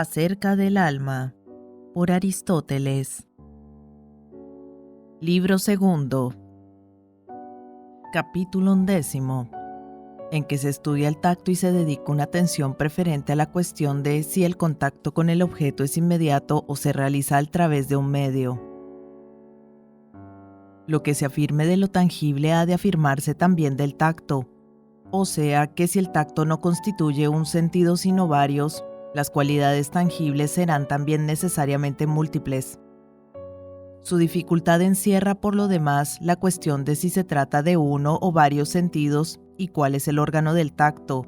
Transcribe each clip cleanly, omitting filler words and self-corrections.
Acerca del alma, por Aristóteles. Libro segundo. Capítulo 11, en que se estudia el tacto y se dedica una atención preferente a la cuestión de si el contacto con el objeto es inmediato o se realiza a través de un medio. Lo que se afirme de lo tangible ha de afirmarse también del tacto, o sea que si el tacto no constituye un sentido sino varios, las cualidades tangibles serán también necesariamente múltiples. Su dificultad encierra por lo demás la cuestión de si se trata de uno o varios sentidos y cuál es el órgano del tacto,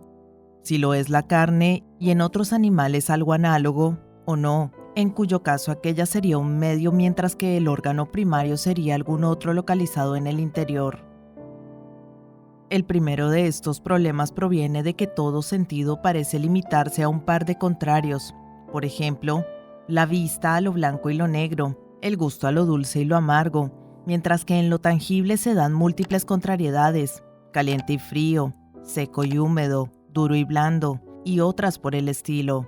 si lo es la carne y en otros animales algo análogo o no, en cuyo caso aquella sería un medio mientras que el órgano primario sería algún otro localizado en el interior. El primero de estos problemas proviene de que todo sentido parece limitarse a un par de contrarios, por ejemplo, la vista a lo blanco y lo negro, el gusto a lo dulce y lo amargo, mientras que en lo tangible se dan múltiples contrariedades, caliente y frío, seco y húmedo, duro y blando, y otras por el estilo.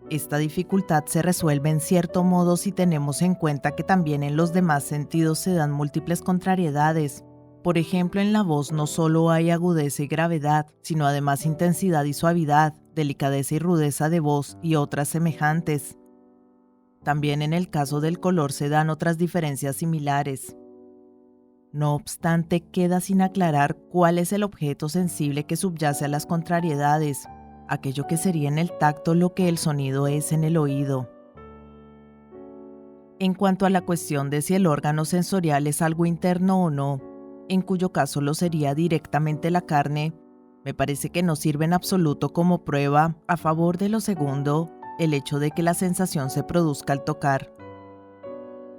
Esta dificultad se resuelve en cierto modo si tenemos en cuenta que también en los demás sentidos se dan múltiples contrariedades. Por ejemplo, en la voz no solo hay agudeza y gravedad, sino además intensidad y suavidad, delicadeza y rudeza de voz y otras semejantes. También en el caso del color se dan otras diferencias similares. No obstante, queda sin aclarar cuál es el objeto sensible que subyace a las contrariedades, aquello que sería en el tacto lo que el sonido es en el oído. En cuanto a la cuestión de si el órgano sensorial es algo interno o no, en cuyo caso lo sería directamente la carne, me parece que no sirve en absoluto como prueba a favor de lo segundo el hecho de que la sensación se produzca al tocar.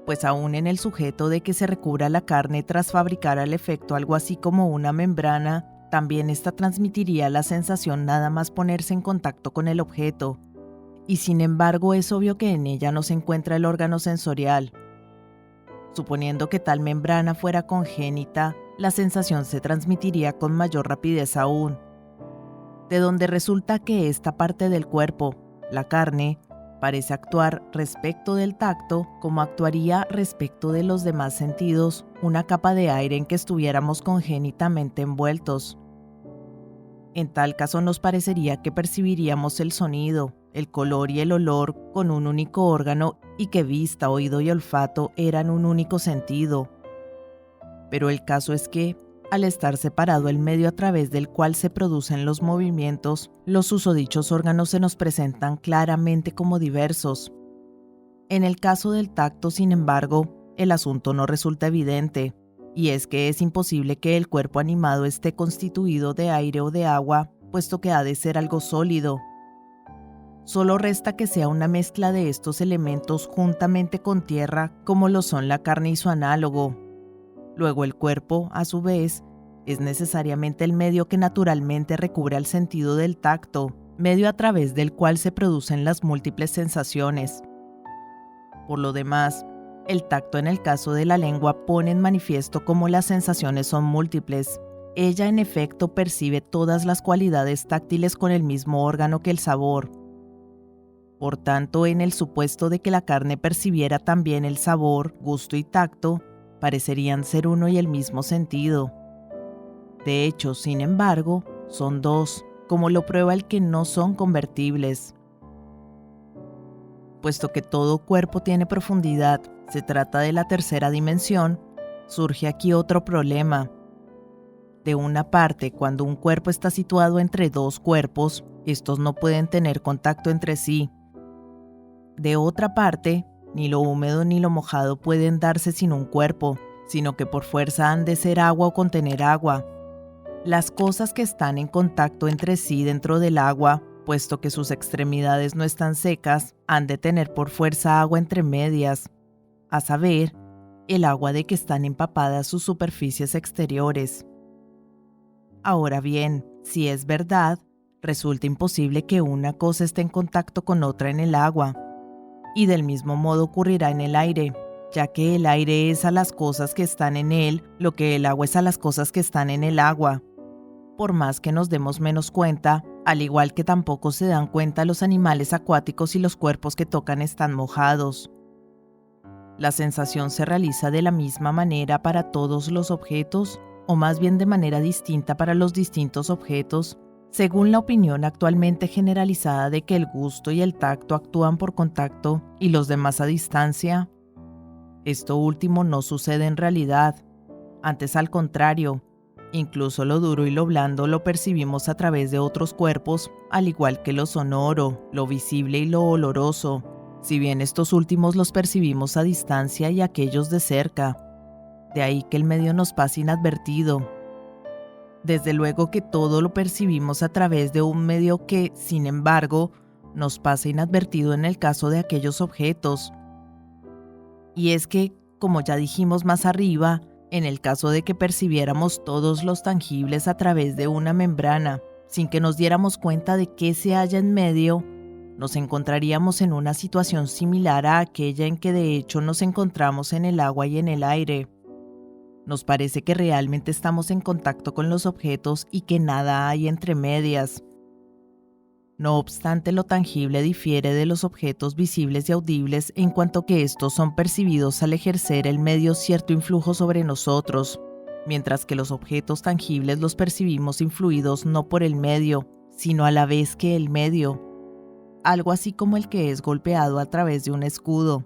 Pues aún en el sujeto de que se recubra la carne tras fabricar al efecto algo así como una membrana, también ésta transmitiría la sensación nada más ponerse en contacto con el objeto, y sin embargo es obvio que en ella no se encuentra el órgano sensorial. Suponiendo que tal membrana fuera congénita, la sensación se transmitiría con mayor rapidez aún. De donde resulta que esta parte del cuerpo, la carne, parece actuar respecto del tacto como actuaría respecto de los demás sentidos una capa de aire en que estuviéramos congénitamente envueltos. En tal caso nos parecería que percibiríamos el sonido, el color y el olor con un único órgano y que vista, oído y olfato eran un único sentido. Pero el caso es que, al estar separado el medio a través del cual se producen los movimientos, los susodichos órganos se nos presentan claramente como diversos. En el caso del tacto, sin embargo, el asunto no resulta evidente, y es que es imposible que el cuerpo animado esté constituido de aire o de agua, puesto que ha de ser algo sólido. Solo resta que sea una mezcla de estos elementos juntamente con tierra, como lo son la carne y su análogo. Luego el cuerpo, a su vez, es necesariamente el medio que naturalmente recubre al sentido del tacto, medio a través del cual se producen las múltiples sensaciones. Por lo demás, el tacto en el caso de la lengua pone en manifiesto cómo las sensaciones son múltiples. Ella en efecto percibe todas las cualidades táctiles con el mismo órgano que el sabor. Por tanto, en el supuesto de que la carne percibiera también el sabor, gusto y tacto, parecerían ser uno y el mismo sentido. De hecho, sin embargo, son dos, como lo prueba el que no son convertibles. Puesto que todo cuerpo tiene profundidad, se trata de la tercera dimensión, surge aquí otro problema. De una parte, cuando un cuerpo está situado entre dos cuerpos, estos no pueden tener contacto entre sí. De otra parte, ni lo húmedo ni lo mojado pueden darse sin un cuerpo, sino que por fuerza han de ser agua o contener agua. Las cosas que están en contacto entre sí dentro del agua, puesto que sus extremidades no están secas, han de tener por fuerza agua entre medias, a saber, el agua de que están empapadas sus superficies exteriores. Ahora bien, si es verdad, resulta imposible que una cosa esté en contacto con otra en el agua. Y del mismo modo ocurrirá en el aire, ya que el aire es a las cosas que están en él lo que el agua es a las cosas que están en el agua. Por más que nos demos menos cuenta, al igual que tampoco se dan cuenta los animales acuáticos si los cuerpos que tocan están mojados. La sensación se realiza de la misma manera para todos los objetos, o más bien de manera distinta para los distintos objetos, según la opinión actualmente generalizada de que el gusto y el tacto actúan por contacto y los demás a distancia. Esto último no sucede en realidad, antes al contrario, incluso lo duro y lo blando lo percibimos a través de otros cuerpos, al igual que lo sonoro, lo visible y lo oloroso, si bien estos últimos los percibimos a distancia y aquellos de cerca. De ahí que el medio nos pase inadvertido. Desde luego que todo lo percibimos a través de un medio que, sin embargo, nos pasa inadvertido en el caso de aquellos objetos. Y es que, como ya dijimos más arriba, en el caso de que percibiéramos todos los tangibles a través de una membrana, sin que nos diéramos cuenta de qué se halla en medio, nos encontraríamos en una situación similar a aquella en que de hecho nos encontramos en el agua y en el aire. Nos parece que realmente estamos en contacto con los objetos y que nada hay entre medias. No obstante, lo tangible difiere de los objetos visibles y audibles en cuanto que estos son percibidos al ejercer el medio cierto influjo sobre nosotros, mientras que los objetos tangibles los percibimos influidos no por el medio, sino a la vez que el medio. Algo así como el que es golpeado a través de un escudo.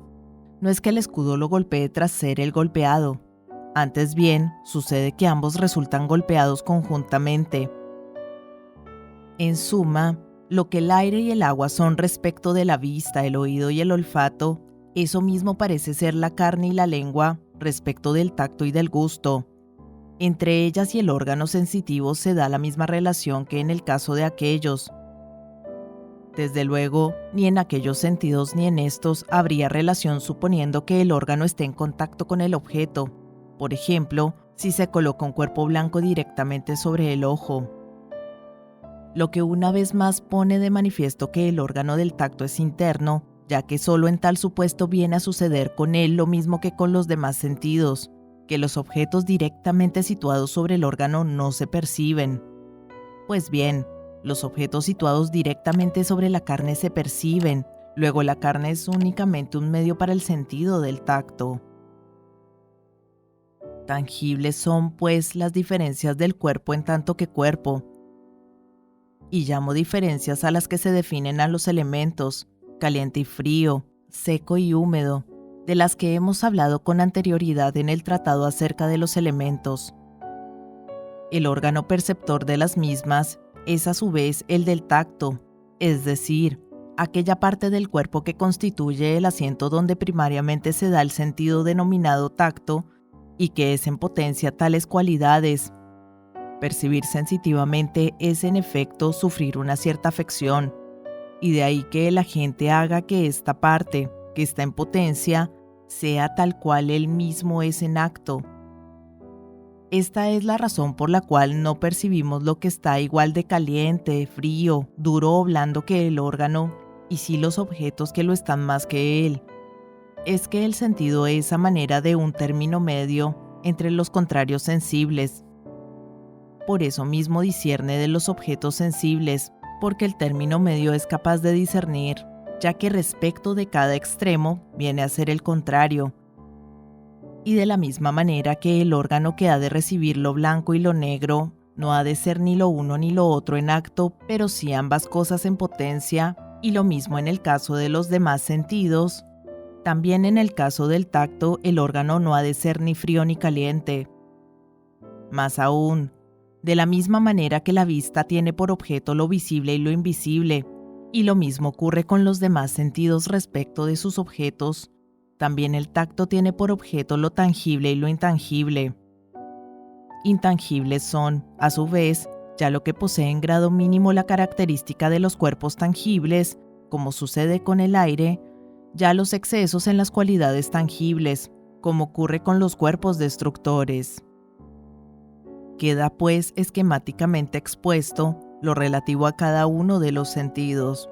No es que el escudo lo golpee tras ser el golpeado. Antes bien, sucede que ambos resultan golpeados conjuntamente. En suma, lo que el aire y el agua son respecto de la vista, el oído y el olfato, eso mismo parece ser la carne y la lengua respecto del tacto y del gusto. Entre ellas y el órgano sensitivo se da la misma relación que en el caso de aquellos. Desde luego, ni en aquellos sentidos ni en estos habría relación suponiendo que el órgano esté en contacto con el objeto. Por ejemplo, si se coloca un cuerpo blanco directamente sobre el ojo. Lo que una vez más pone de manifiesto que el órgano del tacto es interno, ya que solo en tal supuesto viene a suceder con él lo mismo que con los demás sentidos, que los objetos directamente situados sobre el órgano no se perciben. Pues bien, los objetos situados directamente sobre la carne se perciben, luego la carne es únicamente un medio para el sentido del tacto. Tangibles son, pues, las diferencias del cuerpo en tanto que cuerpo. Y llamo diferencias a las que se definen a los elementos, caliente y frío, seco y húmedo, de las que hemos hablado con anterioridad en el tratado acerca de los elementos. El órgano perceptor de las mismas es a su vez el del tacto, es decir, aquella parte del cuerpo que constituye el asiento donde primariamente se da el sentido denominado tacto y que es en potencia tales cualidades. Percibir sensitivamente es en efecto sufrir una cierta afección, y de ahí que el agente haga que esta parte, que está en potencia, sea tal cual él mismo es en acto. Esta es la razón por la cual no percibimos lo que está igual de caliente, frío, duro o blando que el órgano, y sí los objetos que lo están más que él. Es que el sentido es a manera de un término medio entre los contrarios sensibles. Por eso mismo discierne de los objetos sensibles, porque el término medio es capaz de discernir, ya que respecto de cada extremo viene a ser el contrario. Y de la misma manera que el órgano que ha de recibir lo blanco y lo negro, no ha de ser ni lo uno ni lo otro en acto, pero sí ambas cosas en potencia, y lo mismo en el caso de los demás sentidos. También en el caso del tacto, el órgano no ha de ser ni frío ni caliente. Más aún, de la misma manera que la vista tiene por objeto lo visible y lo invisible, y lo mismo ocurre con los demás sentidos respecto de sus objetos, también el tacto tiene por objeto lo tangible y lo intangible. Intangibles son, a su vez, ya lo que posee en grado mínimo la característica de los cuerpos tangibles, como sucede con el aire, ya los excesos en las cualidades tangibles, como ocurre con los cuerpos destructores. Queda pues esquemáticamente expuesto lo relativo a cada uno de los sentidos.